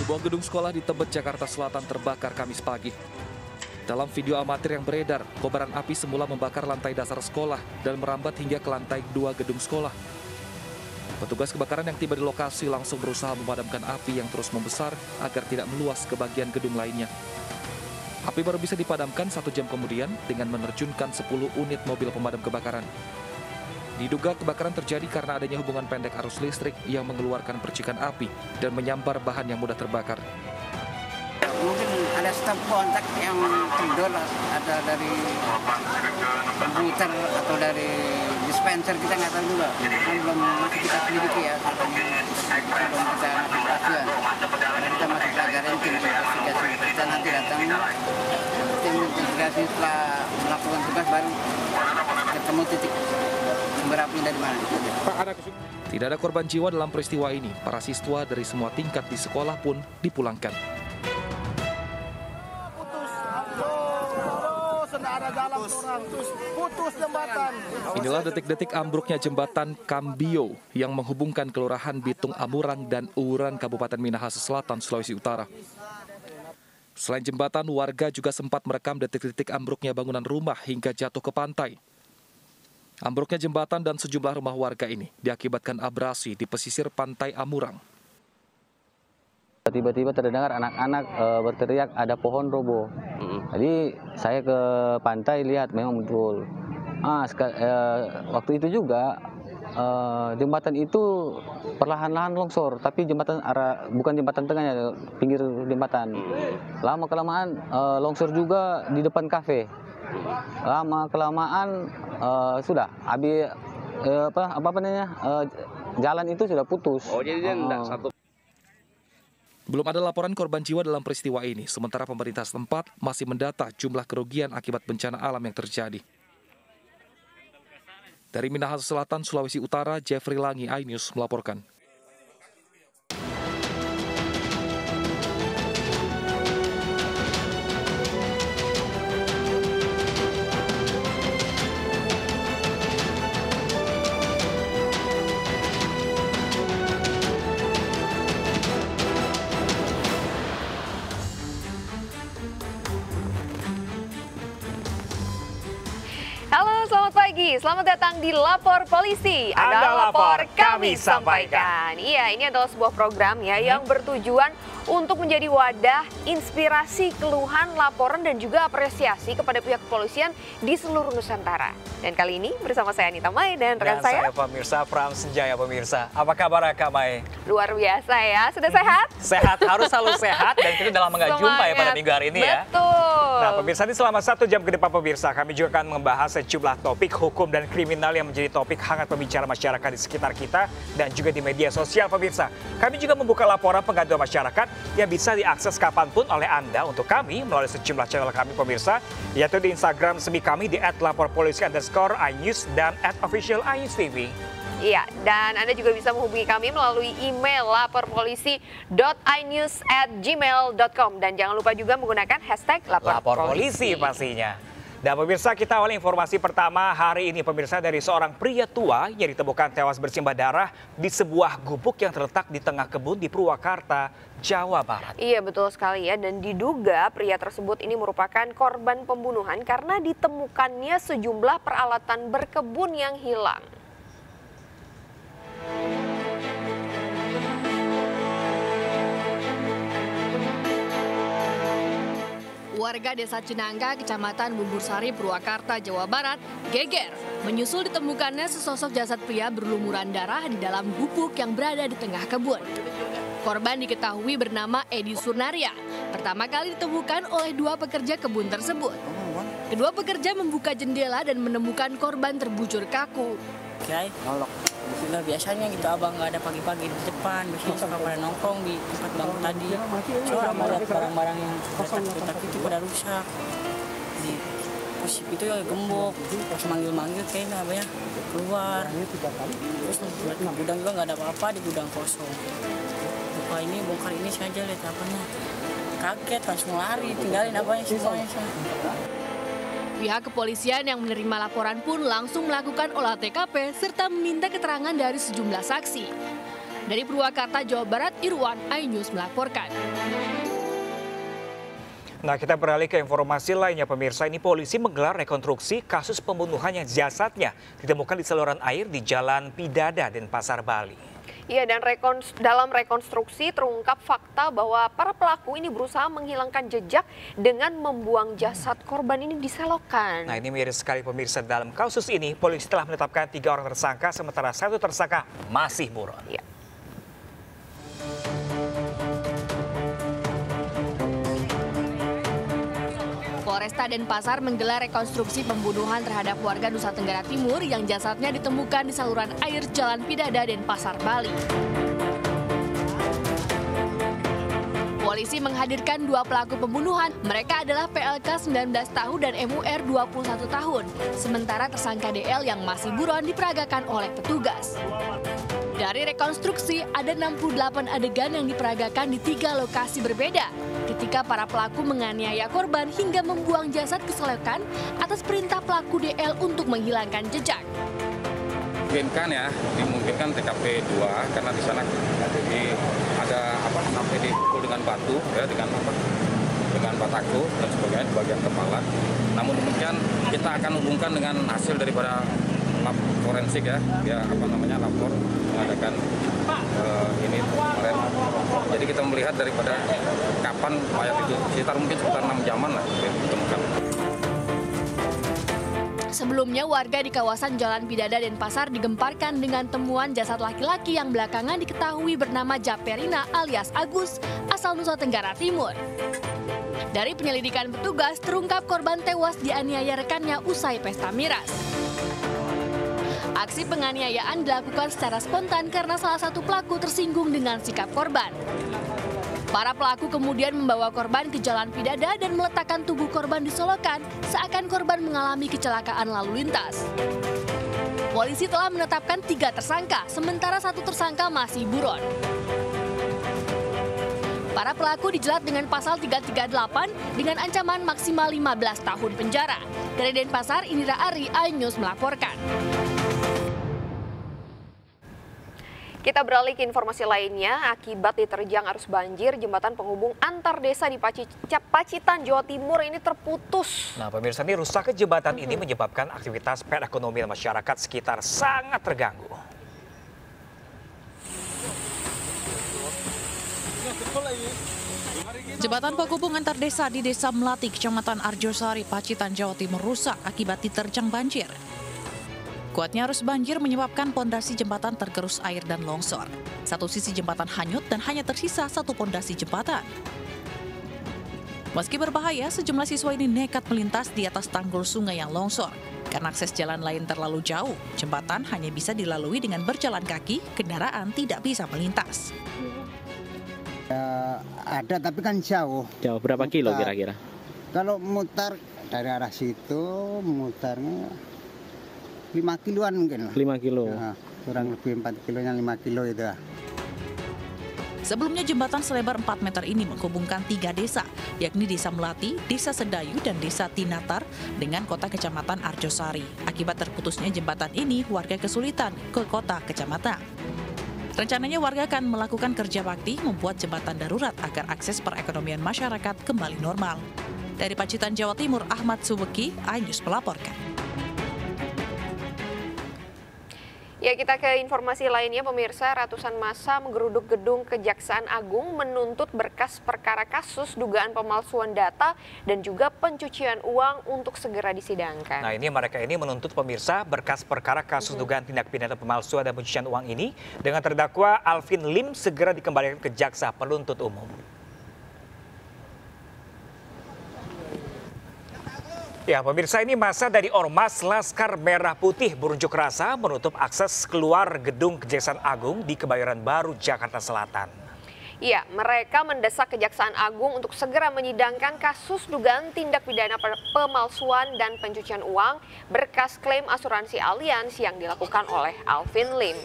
Sebuah gedung sekolah di Tebet, Jakarta Selatan terbakar Kamis pagi. Dalam video amatir yang beredar, kobaran api semula membakar lantai dasar sekolah dan merambat hingga ke lantai 2 gedung sekolah. Petugas kebakaran yang tiba di lokasi langsung berusaha memadamkan api yang terus membesar agar tidak meluas ke bagian gedung lainnya. Api baru bisa dipadamkan 1 jam kemudian dengan menerjunkan 10 unit mobil pemadam kebakaran. Diduga kebakaran terjadi karena adanya hubungan pendek arus listrik yang mengeluarkan percikan api dan menyambar bahan yang mudah terbakar. Mungkin ada stop kontak yang kendor, ada dari komputer atau dari dispenser, kita nggak tahu juga. Kan belum masih kita selidiki ya, belum kita masih karena kita masih pelajarin tim investigasi. Kita nanti datang tim investigasi setelah melakukan tugas baru ketemu titik sumber api dari mana. Tidak ada korban jiwa dalam peristiwa ini. Para siswa dari semua tingkat di sekolah pun dipulangkan. Putus jembatan. Inilah detik-detik ambruknya jembatan Kambio yang menghubungkan Kelurahan Bitung Amurang dan Uwuran Kabupaten Minahasa Selatan, Sulawesi Utara. Selain jembatan, warga juga sempat merekam detik-detik ambruknya bangunan rumah hingga jatuh ke pantai. Ambruknya jembatan dan sejumlah rumah warga ini diakibatkan abrasi di pesisir pantai Amurang. Tiba-tiba terdengar anak-anak berteriak ada pohon roboh. Jadi saya ke pantai lihat memang betul. Waktu itu juga jembatan itu perlahan-lahan longsor, tapi jembatan bukan jembatan tengahnya, pinggir jembatan. Lama-kelamaan longsor juga di depan kafe. Lama-kelamaan sudah habis jalan itu sudah putus. Oh, jadi dia enggak satu. Belum ada laporan korban jiwa dalam peristiwa ini, sementara pemerintah setempat masih mendata jumlah kerugian akibat bencana alam yang terjadi. Dari Minahasa Selatan, Sulawesi Utara, Jeffrey Langi, iNews melaporkan. Halo, selamat pagi. Selamat datang di Lapor Polisi. Anda lapor, kami sampaikan. Iya, ini adalah sebuah program ya yang bertujuan untuk menjadi wadah inspirasi, keluhan, laporan dan juga apresiasi kepada pihak kepolisian di seluruh Nusantara. Dan kali ini bersama saya Anita Mai dan rekan saya pemirsa Pram Senjaya pemirsa. Apa kabar Kak Mai? luar biasa ya. Sudah sehat? Sehat, harus selalu sehat dan kita dalam nggak jumpa ya pada minggu hari ini ya. Betul. Nah pemirsa, ini selama 1 jam ke depan pemirsa, kami juga akan membahas sejumlah topik hukum dan kriminal yang menjadi topik hangat pembicaraan masyarakat di sekitar kita dan juga di media sosial pemirsa. Kami juga membuka laporan pengaduan masyarakat yang bisa diakses kapanpun oleh Anda untuk kami melalui sejumlah channel kami pemirsa, yaitu di Instagram resmi kami di @laporpolisi_inews dan @official_inews_tv. Iya, dan Anda juga bisa menghubungi kami melalui email laporpolisi.inews@gmail.com dan jangan lupa juga menggunakan hashtag Lapor Polisi pastinya. Dan pemirsa, kita awal informasi pertama hari ini pemirsa dari seorang pria tua yang ditemukan tewas bersimbah darah di sebuah gubuk yang terletak di tengah kebun di Purwakarta, Jawa Barat. Iya betul sekali ya, dan diduga pria tersebut ini merupakan korban pembunuhan karena ditemukannya sejumlah peralatan berkebun yang hilang. Warga Desa Cinangka, Kecamatan Bumbursari, Purwakarta, Jawa Barat, geger menyusul ditemukannya sesosok jasad pria berlumuran darah di dalam gubuk yang berada di tengah kebun. Korban diketahui bernama Edi Surnaria. Pertama kali ditemukan oleh 2 pekerja kebun tersebut. Kedua pekerja membuka jendela dan menemukan korban terbujur kaku. Kiai, nolok. Biasanya gitu abang nggak ada pagi-pagi di depan, biasanya suka pada nongkrong di tempat bangku tadi. Coba mau lihat barang-barang yang retak-retak itu pada rusak. Di posisi itu ya gembok, pas manggil-manggil kayaknya apa ya keluar. Terus gudang juga nggak ada apa-apa, di gudang kosong. Buka ini, bongkar ini saja, lihat apanya. Kaget, langsung lari, tinggalin apanya semuanya. Pihak kepolisian yang menerima laporan pun langsung melakukan olah TKP serta meminta keterangan dari sejumlah saksi. Dari Purwakarta, Jawa Barat, Irwan, iNews melaporkan. Nah, kita beralih ke informasi lainnya pemirsa. Ini polisi menggelar rekonstruksi kasus pembunuhan yang jasadnya ditemukan di saluran air di Jalan Pidada, Denpasar, Bali. Iya, dan dalam rekonstruksi terungkap fakta bahwa para pelaku ini berusaha menghilangkan jejak dengan membuang jasad korban ini di selokan. Nah, ini miris sekali pemirsa. Dalam kasus ini, polisi telah menetapkan 3 orang tersangka, sementara 1 tersangka masih buron. Ya. Polresta Denpasar menggelar rekonstruksi pembunuhan terhadap warga Nusa Tenggara Timur yang jasadnya ditemukan di saluran air Jalan Pidada, Denpasar, Bali. Polisi menghadirkan 2 pelaku pembunuhan. Mereka adalah PLK 19 tahun dan MUR 21 tahun. Sementara tersangka DL yang masih buron diperagakan oleh petugas. Dari rekonstruksi, ada 68 adegan yang diperagakan di 3 lokasi berbeda. Ketika para pelaku menganiaya korban hingga membuang jasad ke selokan atas perintah pelaku DL untuk menghilangkan jejak. Dimungkinkan TKP 2 karena di sana ada sampai dipukul dengan batu ya, dengan bataku dan sebagainya di bagian kepala. Namun demikian kita akan hubungkan dengan hasil daripada lab forensik lapor mengadakan ini kemarin. Jadi kita melihat daripada kapan mayat itu sekitar 6 jaman lah ditemukan. Sebelumnya, warga di kawasan Jalan Pidada Denpasar digemparkan dengan temuan jasad laki-laki yang belakangan diketahui bernama Japerina alias Agus, asal Nusa Tenggara Timur. Dari penyelidikan petugas, terungkap korban tewas dianiaya rekannya usai pesta miras. Aksi penganiayaan dilakukan secara spontan karena salah satu pelaku tersinggung dengan sikap korban. Para pelaku kemudian membawa korban ke Jalan Pidada dan meletakkan tubuh korban di solokan seakan korban mengalami kecelakaan lalu lintas. Polisi telah menetapkan 3 tersangka, sementara 1 tersangka masih buron. Para pelaku dijerat dengan pasal 338 dengan ancaman maksimal 15 tahun penjara. Dari Denpasar, Indra Ari, iNews melaporkan. Kita beralih ke informasi lainnya. Akibat diterjang arus banjir, jembatan penghubung antar desa di Pacitan, Jawa Timur ini terputus. Nah, pemirsa, ini rusaknya jembatan ini menyebabkan aktivitas perekonomian masyarakat sekitar sangat terganggu. Jembatan penghubung antar desa di Desa Melati, Kecamatan Arjosari, Pacitan, Jawa Timur rusak akibat diterjang banjir. Kuatnya arus banjir menyebabkan pondasi jembatan tergerus air dan longsor. Satu sisi jembatan hanyut dan hanya tersisa 1 pondasi jembatan. Meski berbahaya, sejumlah siswa ini nekat melintas di atas tanggul sungai yang longsor. Karena akses jalan lain terlalu jauh, jembatan hanya bisa dilalui dengan berjalan kaki, kendaraan tidak bisa melintas. Ada tapi kan jauh. Jauh berapa kilo kira-kira? Kalau mutar dari arah situ, mutarnya 5 kiloan mungkin. 5 kilo? Ya, kurang lebih 4 kilonya 5 kilo itu. Sebelumnya jembatan selebar 4 meter ini menghubungkan 3 desa, yakni Desa Melati, Desa Sedayu, dan Desa Tinatar dengan kota kecamatan Arjosari. Akibat terputusnya jembatan ini, warga kesulitan ke kota kecamatan. Rencananya warga akan melakukan kerja bakti membuat jembatan darurat agar akses perekonomian masyarakat kembali normal. Dari Pacitan, Jawa Timur, Ahmad Subeki, iNews melaporkan. Ya, kita ke informasi lainnya pemirsa. Ratusan massa menggeruduk gedung Kejaksaan Agung menuntut berkas perkara kasus dugaan pemalsuan data dan juga pencucian uang untuk segera disidangkan. Nah, ini mereka ini menuntut pemirsa berkas perkara kasus dugaan tindak pidana pemalsuan dan pencucian uang ini dengan terdakwa Alvin Lim segera dikembalikan ke jaksa penuntut umum. Ya, pemirsa, ini massa dari Ormas Laskar Merah Putih berunjuk rasa menutup akses keluar gedung Kejaksaan Agung di Kebayoran Baru, Jakarta Selatan. Ya, mereka mendesak Kejaksaan Agung untuk segera menyidangkan kasus dugaan tindak pidana pemalsuan dan pencucian uang berkas klaim asuransi Allianz yang dilakukan oleh Alvin Lim.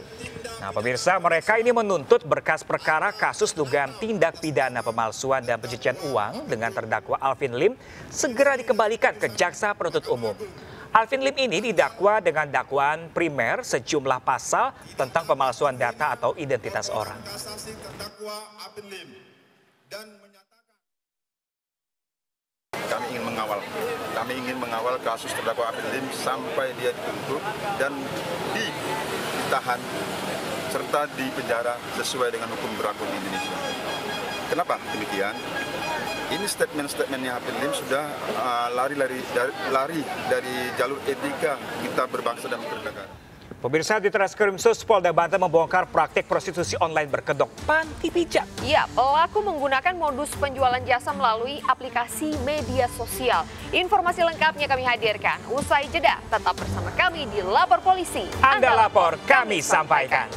Nah, pemirsa, mereka ini menuntut berkas perkara kasus dugaan tindak pidana pemalsuan dan pencucian uang dengan terdakwa Alvin Lim segera dikembalikan ke jaksa penuntut umum. Alvin Lim ini didakwa dengan dakwaan primer sejumlah pasal tentang pemalsuan data atau identitas orang. Kami ingin mengawal kasus terdakwa Alvin Lim sampai dia dituntut dan ditahan serta dipenjara sesuai dengan hukum berlaku di Indonesia. Kenapa demikian? Ini statement-statementnya Alvin Lim sudah lari dari jalur etika kita berbangsa dan bernegara. Pemirsa, di Treskrimsus Polda Banten membongkar praktik prostitusi online berkedok panti pijat. Ya, pelaku menggunakan modus penjualan jasa melalui aplikasi media sosial. Informasi lengkapnya kami hadirkan. Usai jeda, tetap bersama kami di Lapor Polisi. Anda lapor, kami sampaikan.